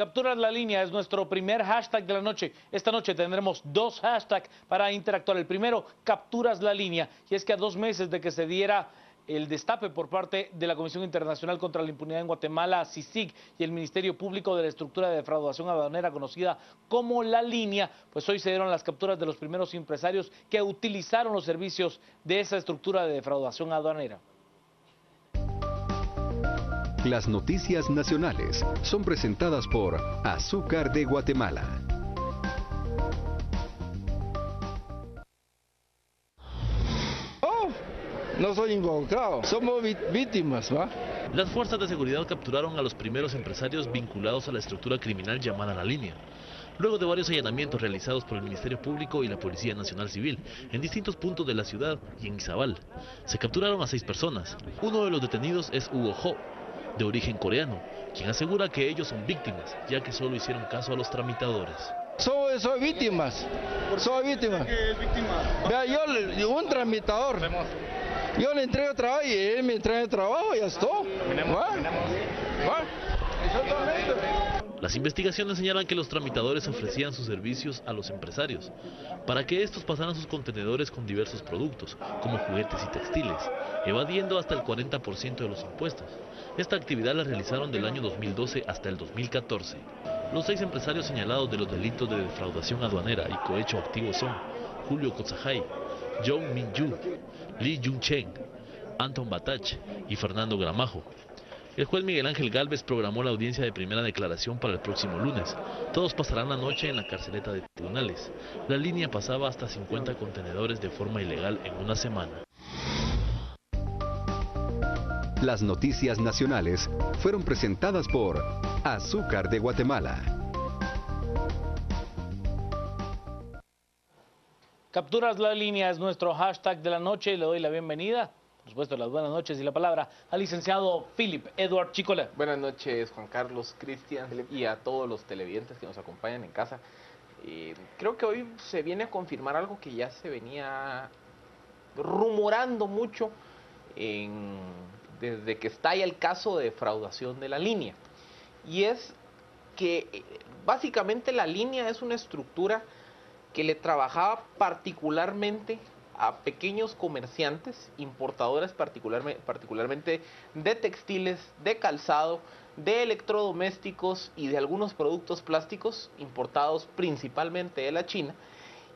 Capturas la línea es nuestro primer hashtag de la noche. Esta noche tendremos dos hashtags para interactuar. El primero, capturas la línea. Y es que a 2 meses de que se diera el destape por parte de la Comisión Internacional contra la Impunidad en Guatemala, CICIG, y el Ministerio Público de la estructura de defraudación aduanera conocida como La Línea, pues hoy se dieron las capturas de los primeros empresarios que utilizaron los servicios de esa estructura de defraudación aduanera. Las noticias nacionales son presentadas por Azúcar de Guatemala. No soy involucrado, somos víctimas, ¿va? Las fuerzas de seguridad capturaron a los primeros empresarios vinculados a la estructura criminal llamada La Línea. Luego de varios allanamientos realizados por el Ministerio Público y la Policía Nacional Civil en distintos puntos de la ciudad y en Izabal, se capturaron a 6 personas. Uno de los detenidos es Hugo Ho, de origen coreano, quien asegura que ellos son víctimas, ya que solo hicieron caso a los tramitadores. Soy víctimas, soy víctima. ¿Qué es víctima? Vea, yo, un tramitador, yo le entrego trabajo y él me entrega el trabajo y ya está. Las investigaciones señalan que los tramitadores ofrecían sus servicios a los empresarios para que estos pasaran sus contenedores con diversos productos, como juguetes y textiles, evadiendo hasta el 40% de los impuestos. Esta actividad la realizaron del año 2012 hasta el 2014. Los 6 empresarios señalados de los delitos de defraudación aduanera y cohecho activo son Julio Kotzajay, Jong Min-yu, Lee Jun-chen, Anton Batach y Fernando Gramajo. El juez Miguel Ángel Gálvez programó la audiencia de primera declaración para el próximo lunes. Todos pasarán la noche en la carceleta de tribunales. La línea pasaba hasta 50 contenedores de forma ilegal en una semana. Las noticias nacionales fueron presentadas por Azúcar de Guatemala. Capturas la línea es nuestro hashtag de la noche. Le doy la bienvenida, por supuesto, las buenas noches y la palabra al licenciado Philip Edward Chicola. Buenas noches, Juan Carlos, Cristian y a todos los televidentes que nos acompañan en casa. Creo que hoy se viene a confirmar algo que ya se venía rumorando mucho desde que estalla el caso de defraudación de La Línea. Y es que básicamente La Línea es una estructura que le trabajaba particularmente a pequeños comerciantes, importadores particularmente de textiles, de calzado, de electrodomésticos y de algunos productos plásticos importados principalmente de la China,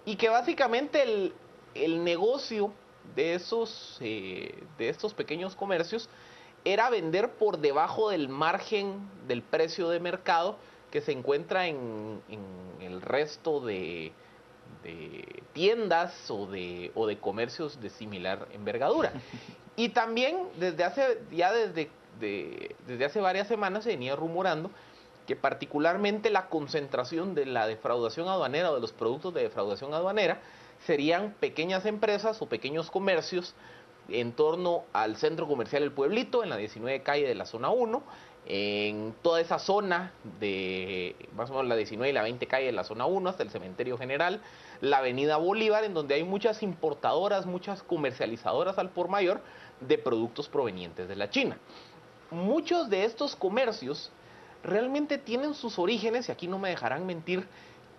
y que básicamente el negocio de estos pequeños comercios era vender por debajo del margen del precio de mercado que se encuentra en el resto de tiendas o de comercios de similar envergadura. Y también desde hace varias semanas se venía rumorando que particularmente la concentración de la defraudación aduanera o de los productos de defraudación aduanera serían pequeñas empresas o pequeños comercios en torno al centro comercial El Pueblito, en la 19 calle de la zona 1, en toda esa zona de más o menos la 19 y la 20 calle de la zona 1 hasta el Cementerio General, la avenida Bolívar, en donde hay muchas importadoras, muchas comercializadoras al por mayor de productos provenientes de la China. Muchos de estos comercios realmente tienen sus orígenes, y aquí no me dejarán mentir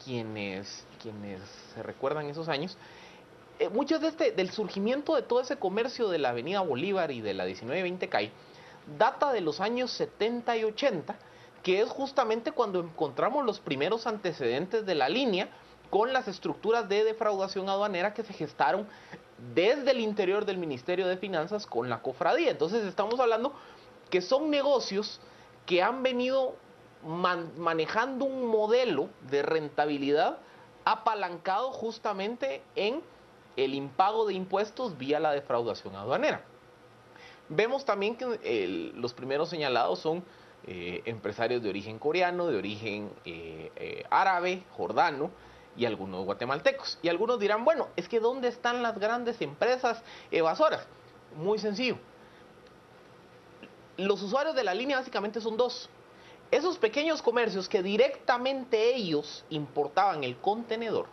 quienes se recuerdan esos años, muchos del surgimiento de todo ese comercio de la avenida Bolívar y de la 19-20 calle data de los años 70 y 80, que es justamente cuando encontramos los primeros antecedentes de La Línea con las estructuras de defraudación aduanera que se gestaron desde el interior del Ministerio de Finanzas con la cofradía. Entonces estamos hablando que son negocios que han venido manejando un modelo de rentabilidad apalancado justamente en el impago de impuestos vía la defraudación aduanera. Vemos también que los primeros señalados son empresarios de origen coreano, de origen árabe, jordano y algunos guatemaltecos. Y algunos dirán, bueno, es que ¿dónde están las grandes empresas evasoras? Muy sencillo. Los usuarios de La Línea básicamente son 2. Esos pequeños comercios que directamente ellos importaban el contenedor,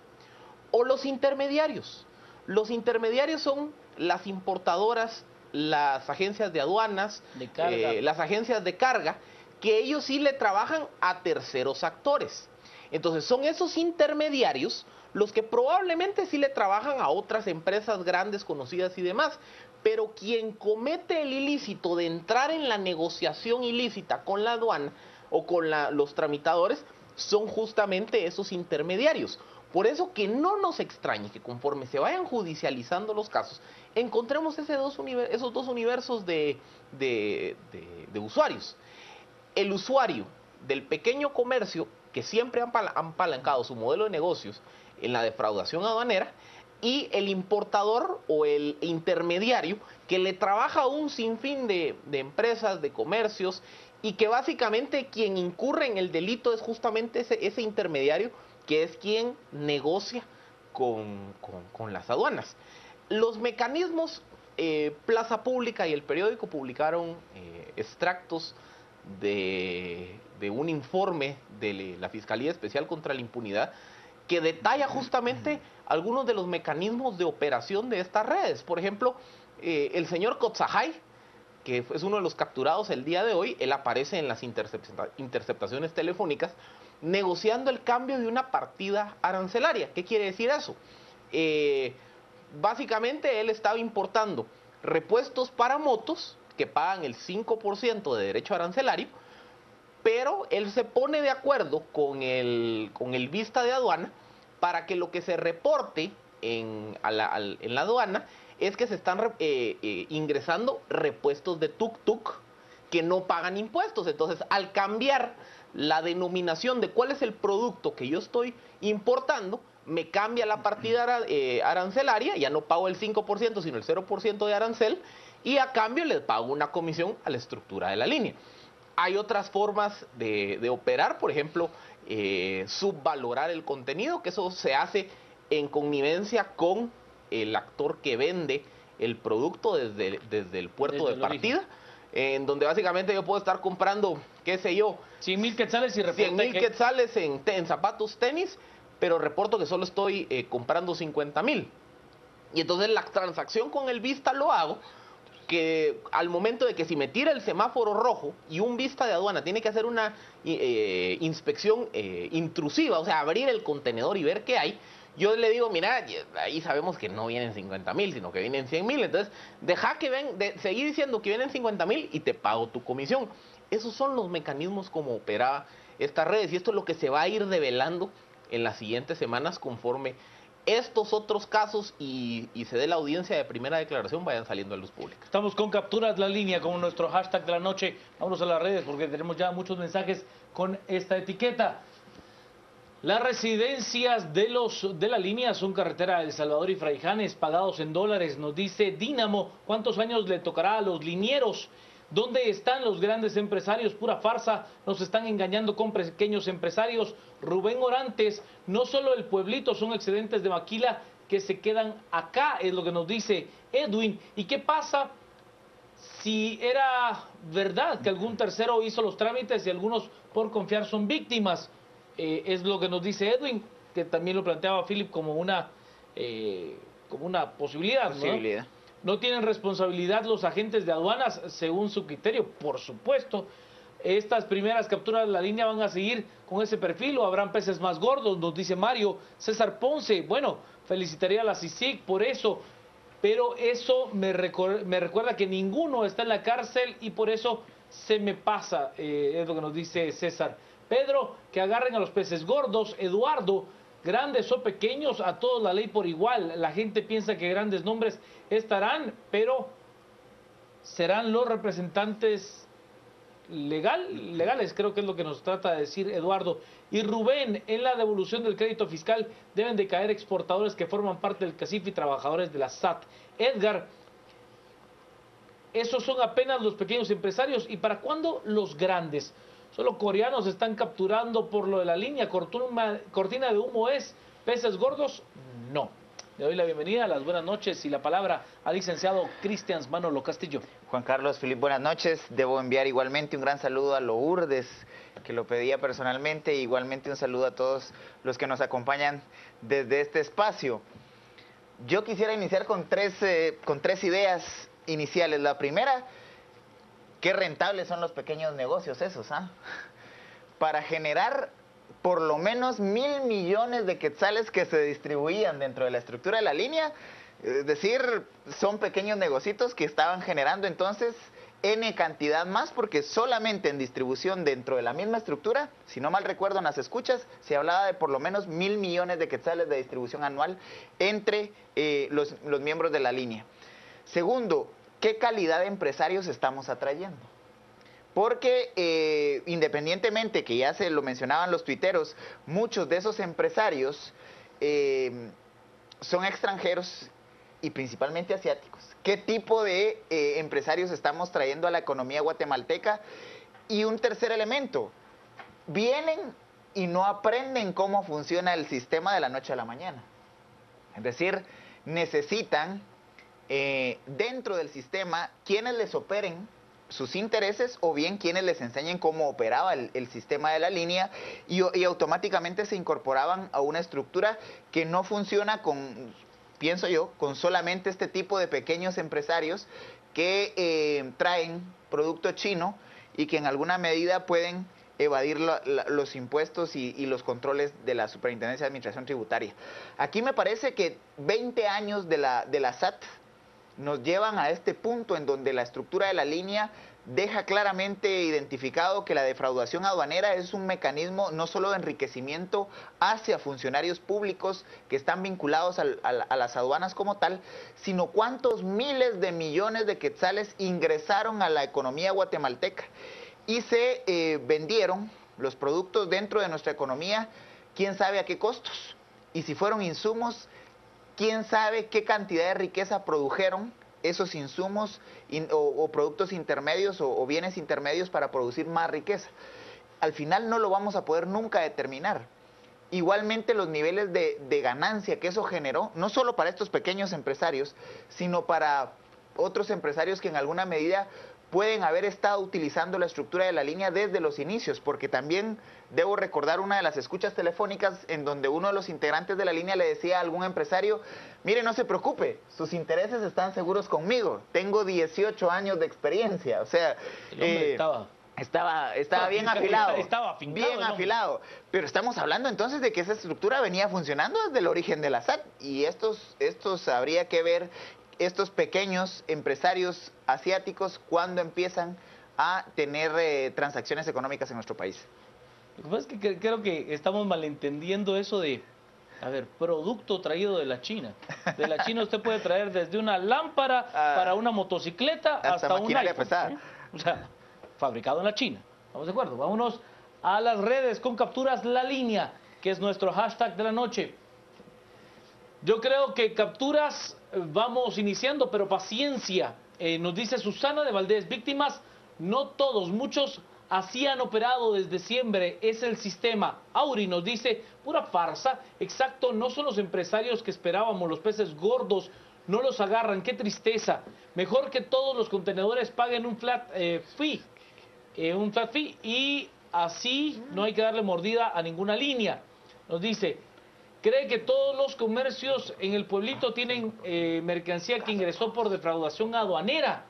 o los intermediarios. Los intermediarios son las importadoras, las agencias de aduanas, las agencias de carga, que ellos sí le trabajan a terceros actores. Entonces son esos intermediarios los que probablemente sí le trabajan a otras empresas grandes, conocidas y demás. Pero quien comete el ilícito de entrar en la negociación ilícita con la aduana o con los tramitadores son justamente esos intermediarios. Por eso que no nos extrañe que conforme se vayan judicializando los casos, encontremos esos dos universos de usuarios. El usuario del pequeño comercio, que siempre han apalancado su modelo de negocios en la defraudación aduanera, y el importador o el intermediario que le trabaja a un sinfín de empresas, de comercios, y que básicamente quien incurre en el delito es justamente ese intermediario, que es quien negocia con las aduanas. Los mecanismos, Plaza Pública y el periódico publicaron extractos de un informe de la Fiscalía Especial contra la Impunidad que detalla justamente algunos de los mecanismos de operación de estas redes. Por ejemplo, el señor Kotzajay, que es uno de los capturados el día de hoy, él aparece en las interceptaciones telefónicas negociando el cambio de una partida arancelaria. ¿Qué quiere decir eso? Básicamente él estaba importando repuestos para motos que pagan el 5% de derecho arancelario, pero él se pone de acuerdo con el vista de aduana para que lo que se reporte en la aduana es que se están ingresando repuestos de tuk-tuk que no pagan impuestos. Entonces, al cambiar la denominación de cuál es el producto que yo estoy importando, me cambia la partida arancelaria, ya no pago el 5%, sino el 0% de arancel, y a cambio les pago una comisión a la estructura de la línea. Hay otras formas de operar, por ejemplo, subvalorar el contenido, que eso se hace en connivencia con el actor que vende el producto desde el puerto de partida, en donde básicamente yo puedo estar comprando, qué sé yo, 100,000 quetzales y 100,000 quetzales en zapatos, tenis, pero reporto que solo estoy comprando 50,000. Y entonces la transacción con el vista lo hago, que al momento de que si me tira el semáforo rojo y un vista de aduana tiene que hacer una inspección intrusiva, o sea, abrir el contenedor y ver qué hay, yo le digo, mira, ahí sabemos que no vienen 50,000, sino que vienen 100,000, entonces deja que seguir diciendo que vienen 50,000 y te pago tu comisión. Esos son los mecanismos como opera estas redes, y esto es lo que se va a ir develando en las siguientes semanas conforme estos otros casos y se dé la audiencia de primera declaración vayan saliendo a luz pública. Estamos con Capturas la Línea, con nuestro hashtag de la noche. Vámonos a las redes porque tenemos ya muchos mensajes con esta etiqueta. Las residencias de la línea son carretera de El Salvador y Fraijanes, pagados en dólares, nos dice Dínamo. ¿Cuántos años le tocará a los linieros? ¿Dónde están los grandes empresarios? Pura farsa, nos están engañando con pequeños empresarios. Rubén Orantes, no solo el pueblito, son excedentes de maquila que se quedan acá, es lo que nos dice Edwin. ¿Y qué pasa si era verdad que algún tercero hizo los trámites y algunos por confiar son víctimas? Es lo que nos dice Edwin, que también lo planteaba Philip como una posibilidad, ¿no? ¿No tienen responsabilidad los agentes de aduanas según su criterio? Por supuesto. Estas primeras capturas de la línea van a seguir con ese perfil o habrán peces más gordos, nos dice Mario. César Ponce, bueno, felicitaría a la CICIG por eso, pero eso me recuerda que ninguno está en la cárcel y por eso se me pasa, es lo que nos dice César. Pedro, que agarren a los peces gordos. Eduardo, grandes o pequeños, a todos la ley por igual. La gente piensa que grandes nombres estarán, pero serán los representantes legales, creo que es lo que nos trata de decir Eduardo. Y Rubén, en la devolución del crédito fiscal deben de caer exportadores que forman parte del CACIF y trabajadores de la SAT. Edgar, esos son apenas los pequeños empresarios. ¿Y para cuándo los grandes? Solo coreanos están capturando por lo de la línea. Cortina de humo es. ¿Peces gordos? No. Le doy la bienvenida, las buenas noches y la palabra al licenciado Cristian Manolo Castillo. Juan Carlos, Filip, buenas noches. Debo enviar igualmente un gran saludo a Lourdes, que lo pedía personalmente. Igualmente un saludo a todos los que nos acompañan desde este espacio. Yo quisiera iniciar con tres ideas iniciales. La primera, qué rentables son los pequeños negocios esos, ¿ah? Para generar por lo menos 1.000 millones de quetzales que se distribuían dentro de la estructura de la línea, es decir, son pequeños negocios que estaban generando entonces N cantidad más, porque solamente en distribución dentro de la misma estructura, si no mal recuerdo en las escuchas, se hablaba de por lo menos 1.000 millones de quetzales de distribución anual entre los miembros de la línea. Segundo, ¿qué calidad de empresarios estamos atrayendo? Porque independientemente que ya se lo mencionaban los tuiteros, muchos de esos empresarios son extranjeros y principalmente asiáticos. ¿Qué tipo de empresarios estamos trayendo a la economía guatemalteca? Y un tercer elemento, vienen y no aprenden cómo funciona el sistema de la noche a la mañana. Es decir, necesitan dentro del sistema quienes les operen sus intereses o bien quienes les enseñen cómo operaba el sistema de la línea y automáticamente se incorporaban a una estructura que no funciona con, pienso yo, con solamente este tipo de pequeños empresarios que traen producto chino y que en alguna medida pueden evadir los impuestos y los controles de la Superintendencia de Administración Tributaria. Aquí me parece que 20 años de la SAT nos llevan a este punto en donde la estructura de la línea deja claramente identificado que la defraudación aduanera es un mecanismo no solo de enriquecimiento hacia funcionarios públicos que están vinculados a las aduanas como tal, sino cuántos miles de millones de quetzales ingresaron a la economía guatemalteca y se vendieron los productos dentro de nuestra economía, quién sabe a qué costos, y si fueron insumos, quién sabe qué cantidad de riqueza produjeron esos insumos o productos intermedios o bienes intermedios para producir más riqueza. Al final no lo vamos a poder nunca determinar. Igualmente los niveles de ganancia que eso generó, no solo para estos pequeños empresarios, sino para otros empresarios que en alguna medida pueden haber estado utilizando la estructura de la línea desde los inicios, porque también debo recordar una de las escuchas telefónicas en donde uno de los integrantes de la línea le decía a algún empresario, mire, no se preocupe, sus intereses están seguros conmigo, tengo 18 años de experiencia, o sea, estaba bien afilado, estaba afincado, bien afilado, pero estamos hablando entonces de que esa estructura venía funcionando desde el origen de la SAT, y estos habría que ver, estos pequeños empresarios asiáticos, cuando empiezan a tener transacciones económicas en nuestro país. Lo que pasa es que creo que estamos malentendiendo eso de, a ver, producto traído de la China. De la China usted puede traer desde una lámpara para una motocicleta hasta un iPhone, pesada. O sea, fabricado en la China. ¿Estamos de acuerdo? Vámonos a las redes con Capturas la Línea, que es nuestro hashtag de la noche. Yo creo que Capturas vamos iniciando, pero paciencia. Nos dice Susana de Valdés, víctimas, no todos, muchos así han operado desde siempre, es el sistema. Auri nos dice, pura farsa, exacto, no son los empresarios que esperábamos, los peces gordos no los agarran, qué tristeza. Mejor que todos los contenedores paguen un flat fee y así no hay que darle mordida a ninguna línea. Nos dice, cree que todos los comercios en el pueblito tienen mercancía que ingresó por defraudación aduanera.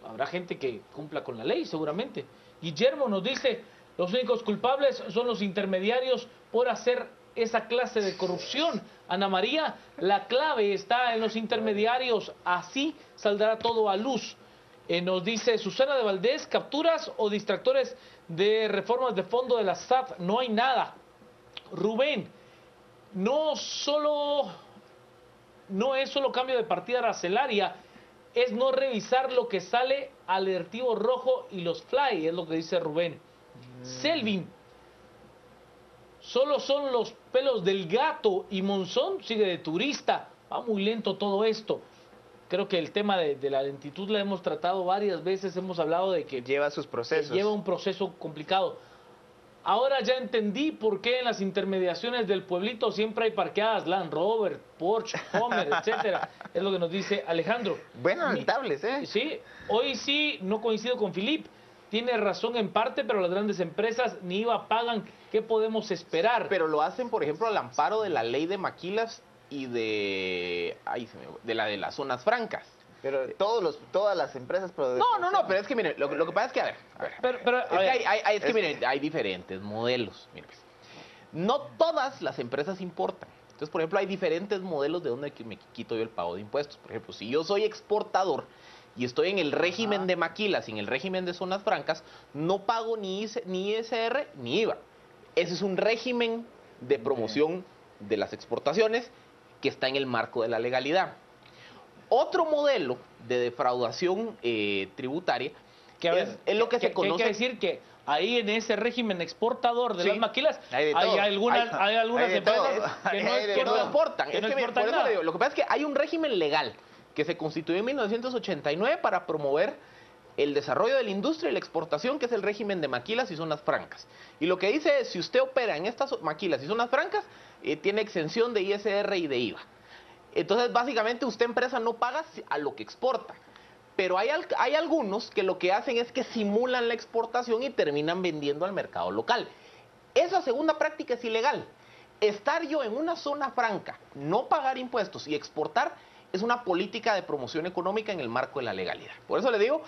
Habrá gente que cumpla con la ley, seguramente. Guillermo nos dice, los únicos culpables son los intermediarios por hacer esa clase de corrupción. Ana María, la clave está en los intermediarios, así saldrá todo a luz. Nos dice Susana de Valdés, capturas o distractores de reformas de fondo de la SAT, no hay nada. Rubén, no es solo cambio de partida arancelaria, es no revisar lo que sale alertivo rojo y los fly, es lo que dice Rubén. Selvin, solo son los pelos del gato y Monzón sigue de turista. Va muy lento todo esto. Creo que el tema de la lentitud la hemos tratado varias veces, hemos hablado de que lleva sus procesos. Lleva un proceso complicado. Ahora ya entendí por qué en las intermediaciones del pueblito siempre hay parqueadas Land Rover, Porsche, Homer, etcétera. Es lo que nos dice Alejandro. Bueno, rentables, ¿eh? Sí, hoy sí no coincido con Filip. Tiene razón en parte, pero las grandes empresas ni IVA pagan. ¿Qué podemos esperar? Pero lo hacen, por ejemplo, al amparo de la ley de maquilas y de las zonas francas. Pero todas las empresas... No, pero es que mire, lo que pasa es que, a ver. Es que mire, hay diferentes modelos. Mire, pues, no todas las empresas importan. Entonces, por ejemplo, hay diferentes modelos de donde me quito yo el pago de impuestos. Por ejemplo, si yo soy exportador y estoy en el régimen de maquilas y en el régimen de zonas francas, no pago ni ISR ni IVA. Ese es un régimen de promoción de las exportaciones que está en el marco de la legalidad. Otro modelo de defraudación tributaria es lo que se conoce... Quiere decir que ahí en ese régimen exportador de las maquilas hay algunas empresas que no exportan. Lo que pasa es que hay un régimen legal que se constituyó en 1989 para promover el desarrollo de la industria y la exportación, que es el régimen de maquilas y zonas francas. Y lo que dice es, si usted opera en estas maquilas y zonas francas, tiene exención de ISR y de IVA. Entonces, básicamente, usted empresa no paga a lo que exporta. Pero hay algunos que lo que hacen es que simulan la exportación y terminan vendiendo al mercado local. Esa segunda práctica es ilegal. Estar yo en una zona franca, no pagar impuestos y exportar es una política de promoción económica en el marco de la legalidad. Por eso le digo,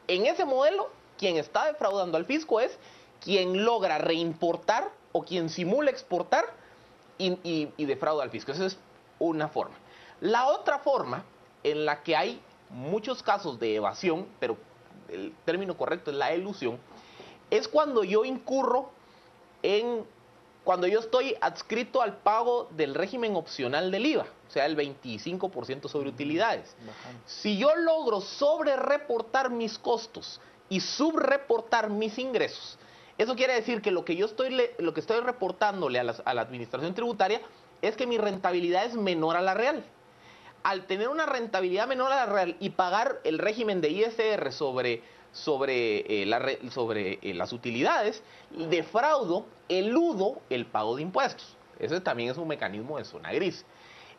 en ese modelo, quien está defraudando al fisco es quien logra reimportar o quien simula exportar y defrauda al fisco. Esa es una forma. La otra forma en la que hay muchos casos de evasión, pero el término correcto es la elusión, es cuando yo incurro cuando yo estoy adscrito al pago del régimen opcional del IVA, o sea, el 25% sobre utilidades. Si yo logro sobrereportar mis costos y subreportar mis ingresos, eso quiere decir que lo que estoy reportándole a la administración tributaria es que mi rentabilidad es menor a la real. Al tener una rentabilidad menor a la real y pagar el régimen de ISR sobre las utilidades, defraudo, eludo el pago de impuestos. Ese también es un mecanismo de zona gris.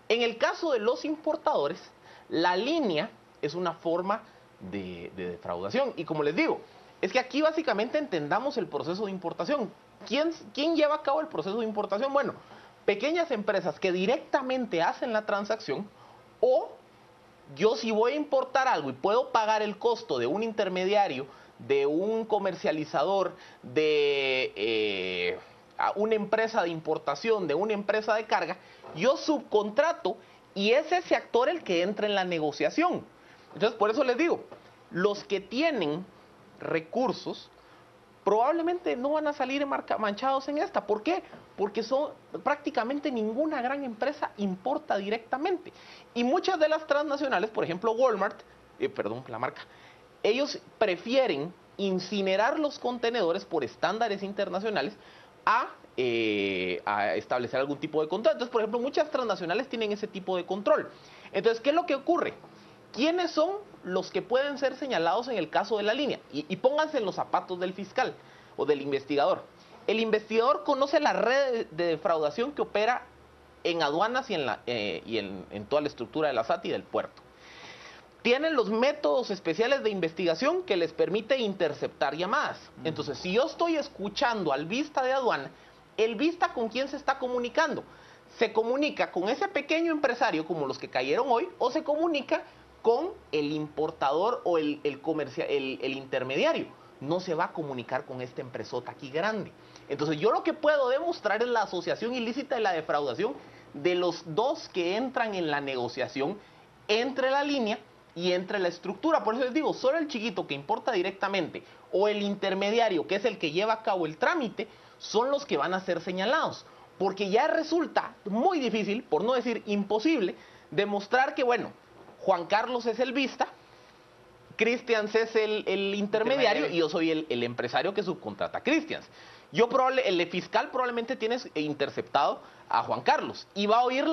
En el caso de los importadores, la línea es una forma de defraudación. Y como les digo, es que aquí básicamente entendamos el proceso de importación. ¿Quién lleva a cabo el proceso de importación? Bueno, pequeñas empresas que directamente hacen la transacción, o yo si voy a importar algo y puedo pagar el costo de un intermediario, de un comercializador, de una empresa de importación, de una empresa de carga, yo subcontrato y es ese actor el que entra en la negociación. Entonces, por eso les digo, los que tienen recursos probablemente no van a salir manchados en esta. ¿Por qué? Porque prácticamente ninguna gran empresa importa directamente. Y muchas de las transnacionales, por ejemplo Walmart, la marca, ellos prefieren incinerar los contenedores por estándares internacionales a establecer algún tipo de control. Entonces, por ejemplo, muchas transnacionales tienen ese tipo de control. Entonces, ¿qué es lo que ocurre? ¿Quiénes son los que pueden ser señalados en el caso de la línea? Y pónganse en los zapatos del fiscal o del investigador. El investigador conoce la red de defraudación que opera en aduanas y en toda la estructura de la SAT y del puerto. Tienen los métodos especiales de investigación que les permite interceptar llamadas. Entonces, si yo estoy escuchando al vista de aduana, ¿el vista con quién se está comunicando? ¿Se comunica con ese pequeño empresario como los que cayeron hoy o se comunica con el importador o el intermediario? No se va a comunicar con esta empresota aquí grande. Entonces yo lo que puedo demostrar es la asociación ilícita y la defraudación de los dos que entran en la negociación entre la línea y entre la estructura. Por eso les digo, solo el chiquito que importa directamente o el intermediario, que es el que lleva a cabo el trámite, son los que van a ser señalados. Porque ya resulta muy difícil, por no decir imposible, demostrar que, bueno, Juan Carlos es el vista, Christians es el intermediario y yo soy el empresario que subcontrata a Christians. El fiscal probablemente tiene interceptado a Juan Carlos y va a oír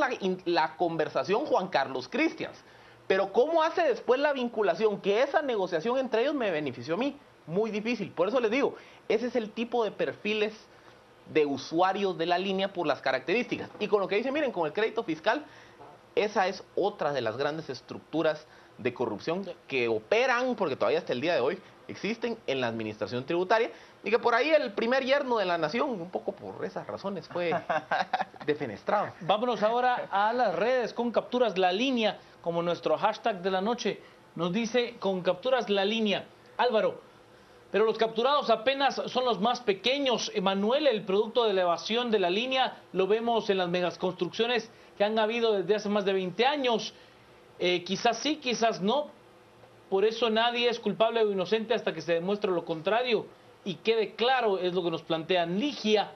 la conversación Juan Carlos Christians. Pero ¿cómo hace después la vinculación? Que esa negociación entre ellos me benefició a mí. Muy difícil. Por eso les digo, ese es el tipo de perfiles de usuarios de la línea por las características. Y con lo que dicen, miren, con el crédito fiscal, esa es otra de las grandes estructuras de corrupción que operan, porque todavía hasta el día de hoy existen en la administración tributaria, y que por ahí el primer yerno de la nación, un poco por esas razones, fue defenestrado. Vámonos ahora a las redes con Capturas la Línea como nuestro hashtag de la noche. nos dice, con capturas la línea. Álvaro, pero los capturados apenas son los más pequeños. Emanuel, el producto de elevación de la línea, lo vemos en las megaconstrucciones que han habido desde hace más de 20 años. Quizás sí, quizás no. Por eso nadie es culpable o inocente hasta que se demuestre lo contrario. Y quede claro, es lo que nos plantean. Ligia,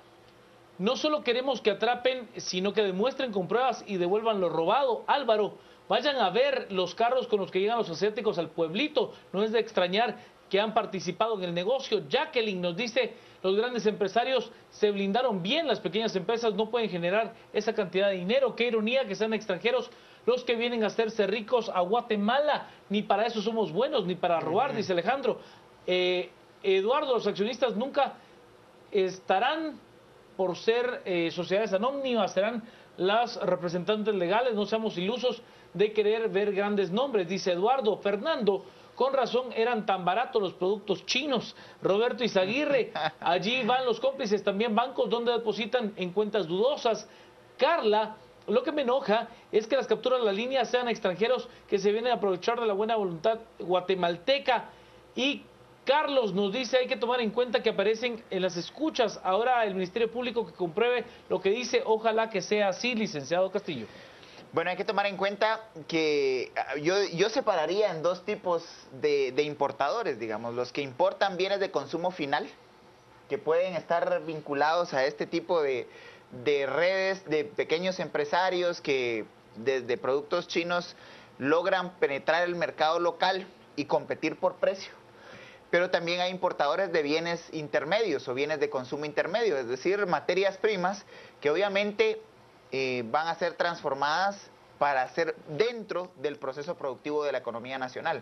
no solo queremos que atrapen, sino que demuestren con pruebas y devuelvan lo robado. Álvaro, vayan a ver los carros con los que llegan los asiáticos al pueblito. No es de extrañar que han participado en el negocio. Jacqueline nos dice, los grandes empresarios se blindaron bien, las pequeñas empresas no pueden generar esa cantidad de dinero. Qué ironía que sean extranjeros los que vienen a hacerse ricos a Guatemala. Ni para eso somos buenos, ni para robar, dice Alejandro. Eduardo, los accionistas nunca estarán por ser sociedades anónimas, serán las representantes legales, no seamos ilusos de querer ver grandes nombres, dice Eduardo. Fernando, con razón eran tan baratos los productos chinos. Roberto Izaguirre, allí van los cómplices, también bancos donde depositan en cuentas dudosas. Carla, lo que me enoja es que las capturas de la línea sean extranjeros que se vienen a aprovechar de la buena voluntad guatemalteca. Y Carlos nos dice, hay que tomar en cuenta que aparecen en las escuchas. Ahora el Ministerio Público que compruebe lo que dice, ojalá que sea así, licenciado Castillo. Bueno, hay que tomar en cuenta que yo separaría en dos tipos de importadores, digamos, los que importan bienes de consumo final, que pueden estar vinculados a este tipo de redes de pequeños empresarios que desde productos chinos logran penetrar el mercado local y competir por precio. Pero también hay importadores de bienes intermedios o bienes de consumo intermedio, es decir, materias primas que obviamente van a ser transformadas para ser dentro del proceso productivo de la economía nacional.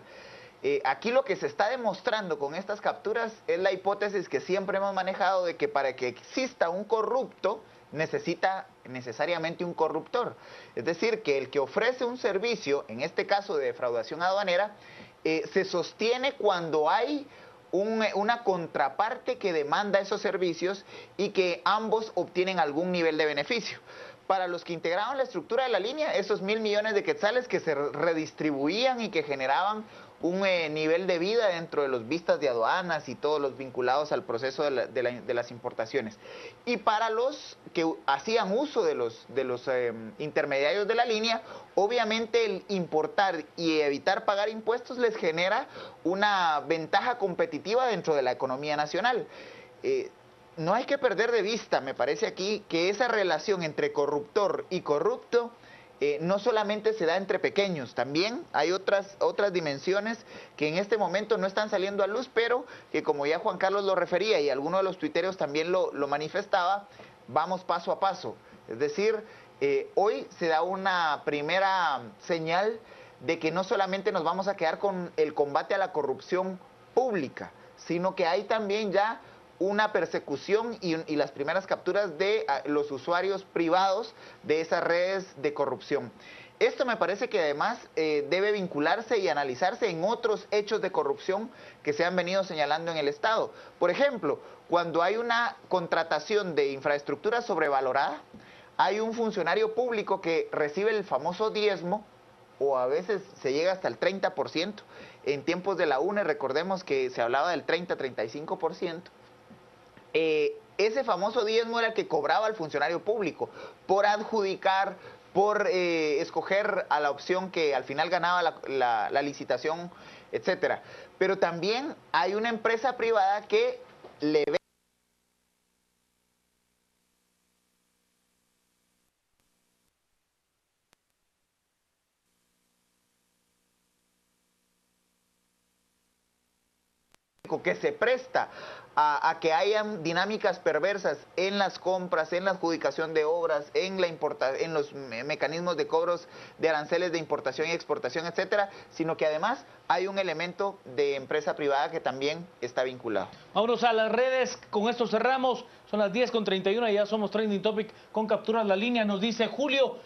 Aquí lo que se está demostrando con estas capturas es la hipótesis que siempre hemos manejado de que para que exista un corrupto necesita necesariamente un corruptor. Es decir, que el que ofrece un servicio, en este caso de defraudación aduanera, se sostiene cuando hay una contraparte que demanda esos servicios y que ambos obtienen algún nivel de beneficio. Para los que integraban la estructura de la línea, esos 1.000 millones de quetzales que se redistribuían y que generaban un nivel de vida dentro de los vistas de aduanas y todos los vinculados al proceso de las importaciones. Y para los que hacían uso de los intermediarios de la línea, obviamente el importar y evitar pagar impuestos les genera una ventaja competitiva dentro de la economía nacional. No hay que perder de vista, me parece aquí, que esa relación entre corruptor y corrupto no solamente se da entre pequeños, también hay otras dimensiones que en este momento no están saliendo a luz, pero que como ya Juan Carlos lo refería y alguno de los tuiteros también lo manifestaba, vamos paso a paso. Es decir, hoy se da una primera señal de que no solamente nos vamos a quedar con el combate a la corrupción pública, sino que hay también ya una persecución y las primeras capturas de los usuarios privados de esas redes de corrupción. Esto me parece que además debe vincularse y analizarse en otros hechos de corrupción que se han venido señalando en el Estado. Por ejemplo, cuando hay una contratación de infraestructura sobrevalorada, hay un funcionario público que recibe el famoso diezmo, o a veces se llega hasta el 30%. En tiempos de la UNE recordemos que se hablaba del 30-35%. Ese famoso diezmo era el que cobraba el funcionario público por adjudicar, por escoger a la opción que al final ganaba la licitación, etcétera. Pero también hay una empresa privada que le ve que se presta a que hayan dinámicas perversas en las compras, en la adjudicación de obras, en los mecanismos de cobros de aranceles de importación y exportación, etcétera, sino que además hay un elemento de empresa privada que también está vinculado. Vámonos a las redes, con esto cerramos, son las 10:31, ya somos Trending Topic con Capturas la Línea, nos dice Julio.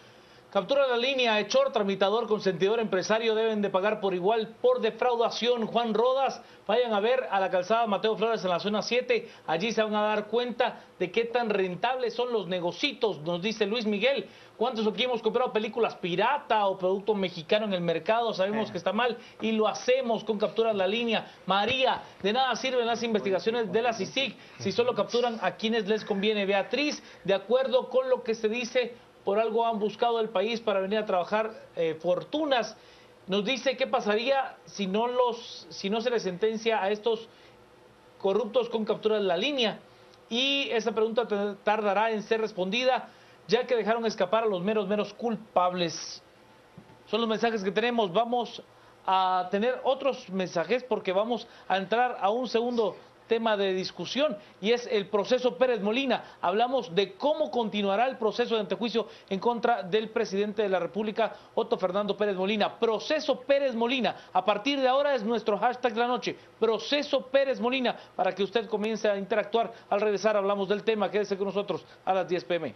Captura la línea, hechor, tramitador, consentidor, empresario deben de pagar por igual por defraudación. Juan Rodas, vayan a ver a la calzada Mateo Flores en la zona 7, allí se van a dar cuenta de qué tan rentables son los negocitos, nos dice Luis Miguel. ¿Cuántos aquí hemos comprado películas pirata o producto mexicano en el mercado? Sabemos que está mal y lo hacemos con Captura la línea. María, de nada sirven las investigaciones de la CICIG si solo capturan a quienes les conviene. Beatriz, de acuerdo con lo que se dice, por algo han buscado el país para venir a trabajar fortunas. Nos dice qué pasaría si no se les sentencia a estos corruptos con captura de la línea. Y esa pregunta tardará en ser respondida, ya que dejaron escapar a los meros culpables. Son los mensajes que tenemos. Vamos a tener otros mensajes porque vamos a entrar a un segundo tema de discusión y es el proceso Pérez Molina. Hablamos de cómo continuará el proceso de antejuicio en contra del presidente de la República, Otto Fernando Pérez Molina. Proceso Pérez Molina. A partir de ahora es nuestro hashtag de la noche. Proceso Pérez Molina, para que usted comience a interactuar. Al regresar hablamos del tema. Quédese con nosotros a las 10 p.m.